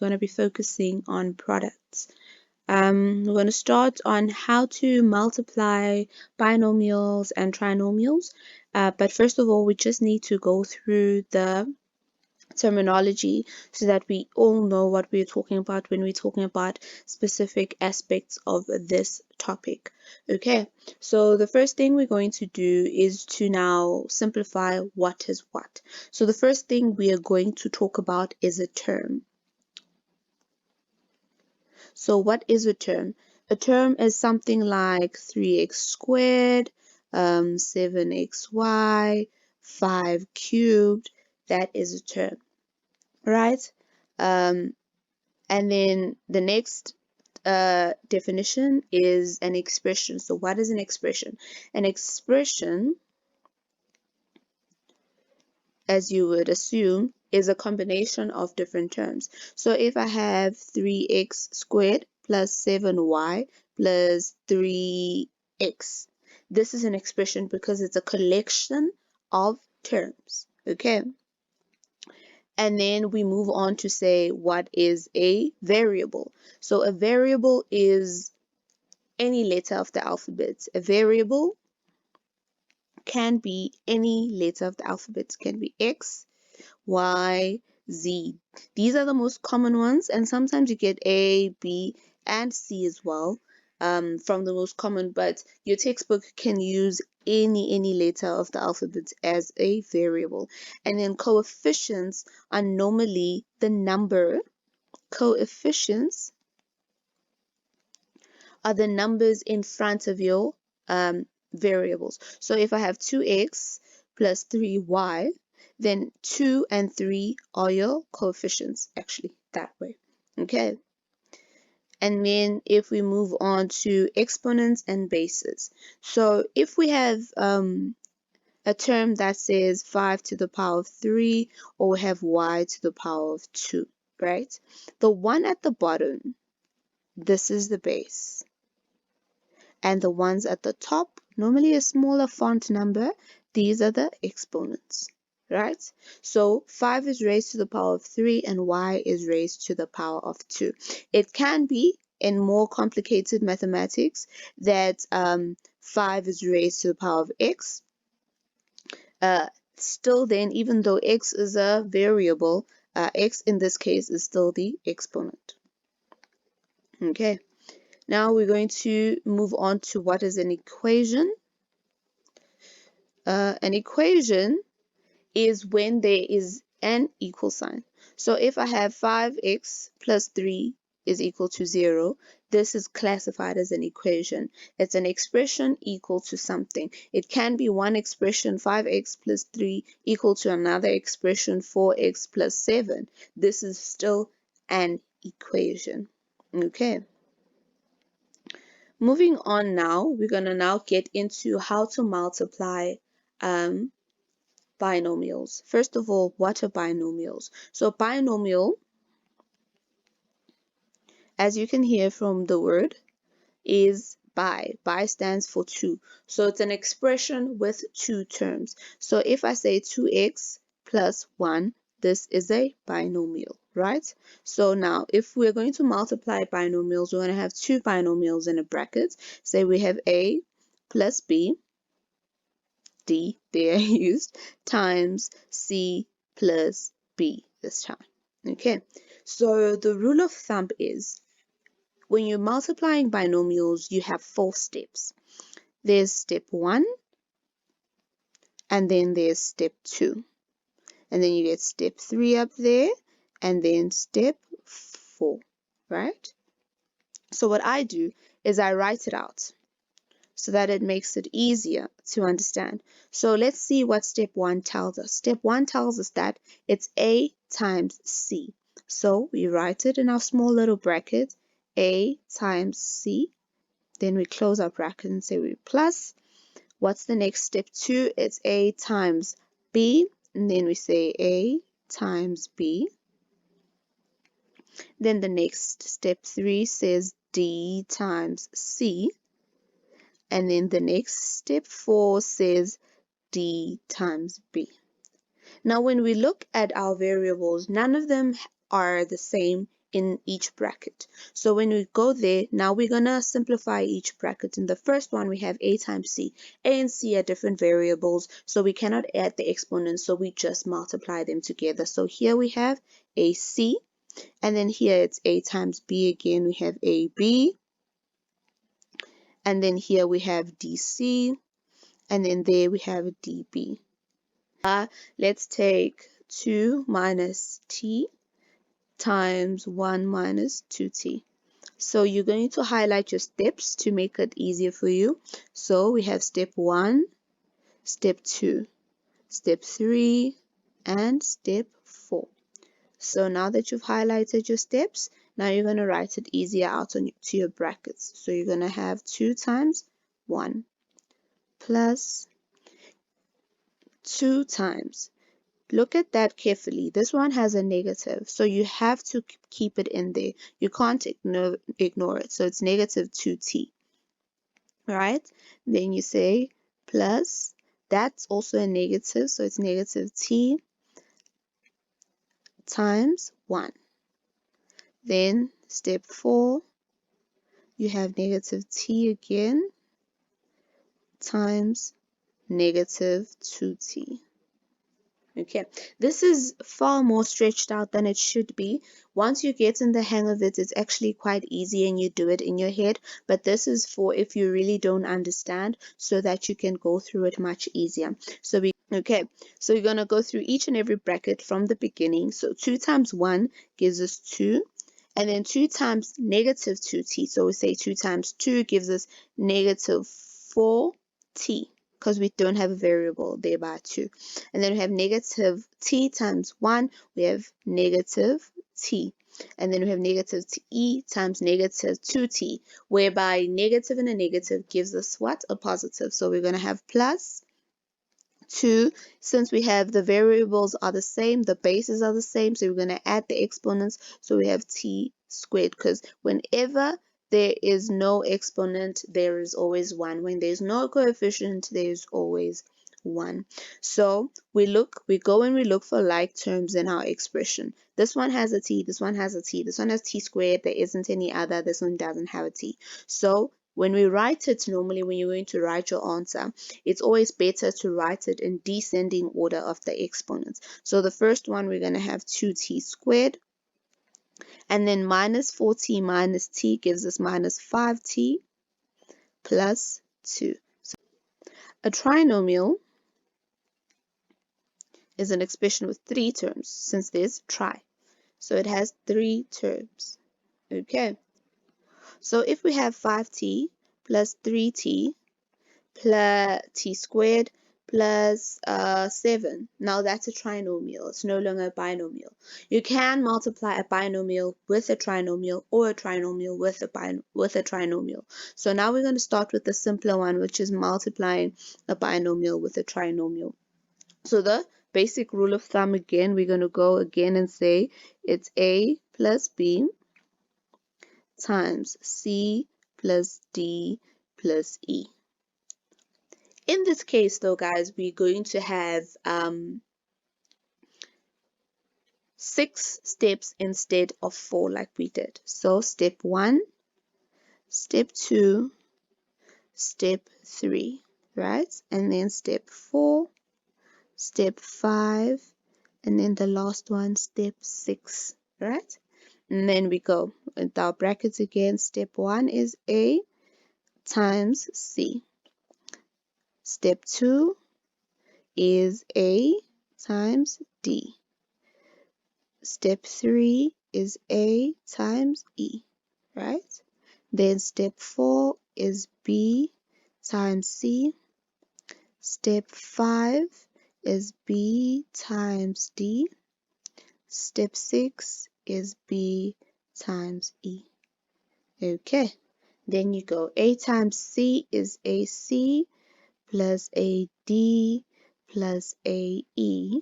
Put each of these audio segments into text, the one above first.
going to be focusing on products. We're going to start on how to multiply binomials and trinomials. But first of all, we just need to go through the terminology so that we all know what we're talking about when we're talking about specific aspects of this topic. Okay, so the first thing we're going to do is to now simplify what is what. So the first thing we are going to talk about is a term. So what is a term? A term is something like 3x squared, 7xy, 5 cubed. That is a term, right? And then the next definition is an expression. So what is an expression? An expression, as you would assume, is a combination of different terms. So if I have 3x squared plus 7y plus 3x, this is an expression because it's a collection of terms. Okay. And then we move on to say what is a variable. So a variable is any letter of the alphabet. A variable can be any letter of the alphabet. It can be X, Y, Z. These are the most common ones, and sometimes you get A, B, and C as well from the most common, but your textbook can use any letter of the alphabet as a variable. And then coefficients are normally the number. Coefficients are the numbers in front of your variables. So if I have 2x plus 3y, then 2 and 3 are your coefficients, actually, that way. Okay. And then if we move on to exponents and bases. So if we have a term that says 5 to the power of 3, or we have y to the power of 2, right? The one at the bottom, this is the base. And the ones at the top, normally a smaller font number, these are the exponents, right? So 5 is raised to the power of 3 and y is raised to the power of 2. It can be in more complicated mathematics that 5 is raised to the power of x. Still then, even though x is a variable, x in this case is still the exponent. Okay. Now we're going to move on to what is an equation. An equation is when there is an equal sign. So if I have 5x plus 3 is equal to 0, this is classified as an equation. It's an expression equal to something. It can be one expression, 5x plus 3, equal to another expression, 4x plus 7. This is still an equation. Okay. Moving on now, we're going to now get into how to multiply binomials. First of all, what are binomials? So binomial, as you can hear from the word, is bi. Bi stands for two. So it's an expression with two terms. So if I say 2x plus 1, this is a binomial, right? So now if we're going to multiply binomials, we're going to have two binomials in a bracket. Say we have a plus b, d there used, times c plus b this time. Okay, so the rule of thumb is when you're multiplying binomials, you have 4 steps. There's step 1, and then there's step 2. And then you get step 3 up there, and then step 4, right? So what I do is I write it out so that it makes it easier to understand. So let's see what step 1 tells us. Step 1 tells us that it's A times C. So we write it in our small little bracket, A times C. Then we close our bracket and say we plus. What's the next step 2? It's A times B. And then we say A times B. Then the next step 3 says D times C. And then the next step 4 says D times B. Now when we look at our variables, none of them are the same in each bracket. So when we go there, now we're going to simplify each bracket. In the first one, we have a times c. A and c are different variables, so we cannot add the exponents, so we just multiply them together. So here we have ac, and then here it's a times b again. We have ab, and then here we have dc, and then there we have db. Let's take 2 minus t times 1 minus 2t. So you're going to highlight your steps to make it easier for you. So we have step 1, step 2, step 3, and step 4. So now that you've highlighted your steps, now you're going to write it easier out to your brackets. So you're going to have 2 times 1 plus 2 times. Look at that carefully. This one has a negative, so you have to keep it in there. You can't ignore it. So it's negative 2t, right? Then you say plus, that's also a negative, so it's negative t times 1. Then step 4, you have negative t again times negative 2t. Okay, this is far more stretched out than it should be. Once you get in the hang of it, it's actually quite easy and you do it in your head. But this is for if you really don't understand, so that you can go through it much easier. So you're going to go through each and every bracket from the beginning. So 2 times 1 gives us 2. And then 2 times negative 2t. So we say 2 times 2 gives us negative 4t, because we don't have a variable there by 2. And then we have negative t times 1, we have negative t. And then we have negative t times negative 2t, whereby negative and a negative gives us what? A positive. So we're going to have plus 2. Since we have the variables are the same, the bases are the same, so we're going to add the exponents. So we have t squared, because whenever there is no exponent, there is always 1. When there's no coefficient, there's always 1. So we go and we look for like terms in our expression. This one has a t, this one has a t, this one has t squared, there isn't any other, this one doesn't have a t. So when we write it, normally when you're going to write your answer, it's always better to write it in descending order of the exponents. So the first one, we're going to have 2t squared, and then minus 4t minus t gives us minus 5t plus 2. So a trinomial is an expression with 3 terms, since there's tri. So it has 3 terms. Okay. So if we have 5t plus 3t plus t squared plus 7. Now that's a trinomial. It's no longer a binomial. You can multiply a binomial with a trinomial, or a trinomial with a trinomial. So now we're going to start with the simpler one, which is multiplying a binomial with a trinomial. So the basic rule of thumb again, we're going to go again and say it's a plus b times c plus d plus e. In this case though, guys, we're going to have 6 steps instead of 4 like we did. So step 1, step 2, step 3, right? And then step 4, step 5, and then the last one, step 6, right? And then we go with our brackets again. Step 1 is a times c. Step 2 is a times d. Step 3 is a times e, right? Then step 4 is b times c. Step 5 is b times d. Step 6 is b times e. Okay, then you go a times c is ac plus ad plus ae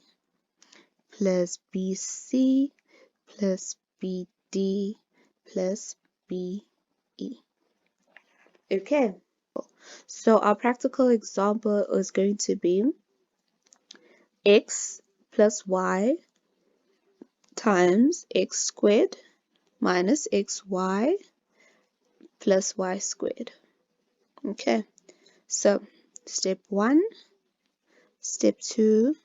plus bc plus bd plus be. Okay, so our practical example is going to be x plus y times x squared minus xy plus y squared. Okay, so step 1, step 2,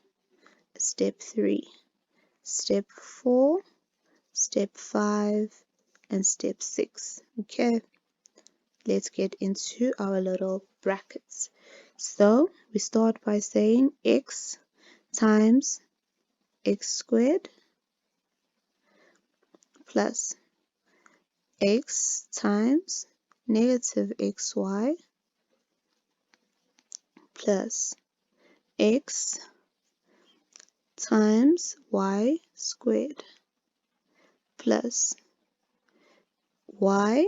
step 3, step 4, step 5, and step 6. Okay, let's get into our little brackets. So we start by saying x times x squared plus x times negative xy plus x times y squared plus y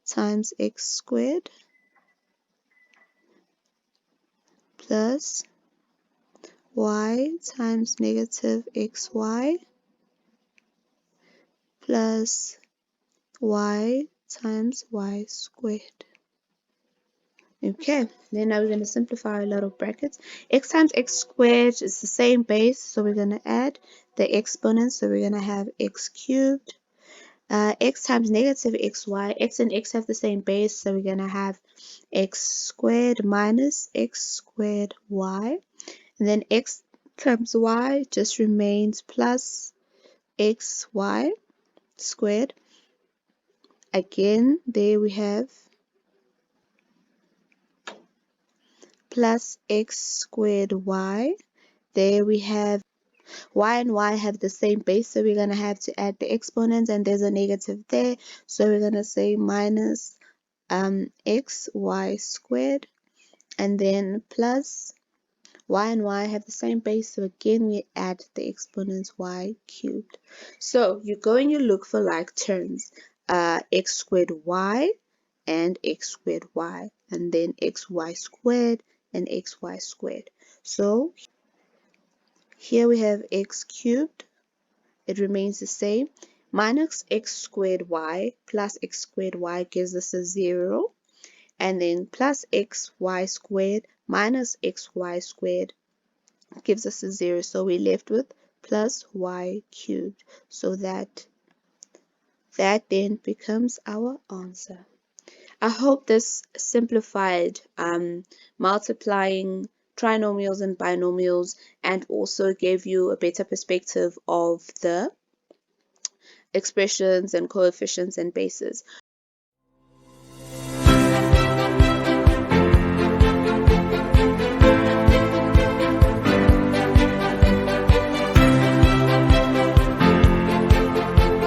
times x squared plus y times negative xy plus y times y squared. Okay, then now we're going to simplify our little brackets. X times x squared is the same base, so we're going to add the exponents. So we're going to have x cubed. X times negative xy. X and x have the same base, so we're going to have x squared minus x squared y. And then x times y just remains plus xy squared. Again, there we have plus x squared y. There we have y and y have the same base, so we're going to have to add the exponents, and there's a negative there, so we're going to say minus xy squared, and then plus y and y have the same base, so again we add the exponents y cubed. So you go and you look for like terms, x squared y and x squared y, and then xy squared and xy squared. So here we have x cubed, it remains the same, minus x squared y plus x squared y gives us a 0, and then plus xy squared minus xy squared gives us a 0, so we're left with plus y cubed. So that then becomes our answer. I hope this simplified multiplying trinomials and binomials, and also gave you a better perspective of the expressions and coefficients and bases.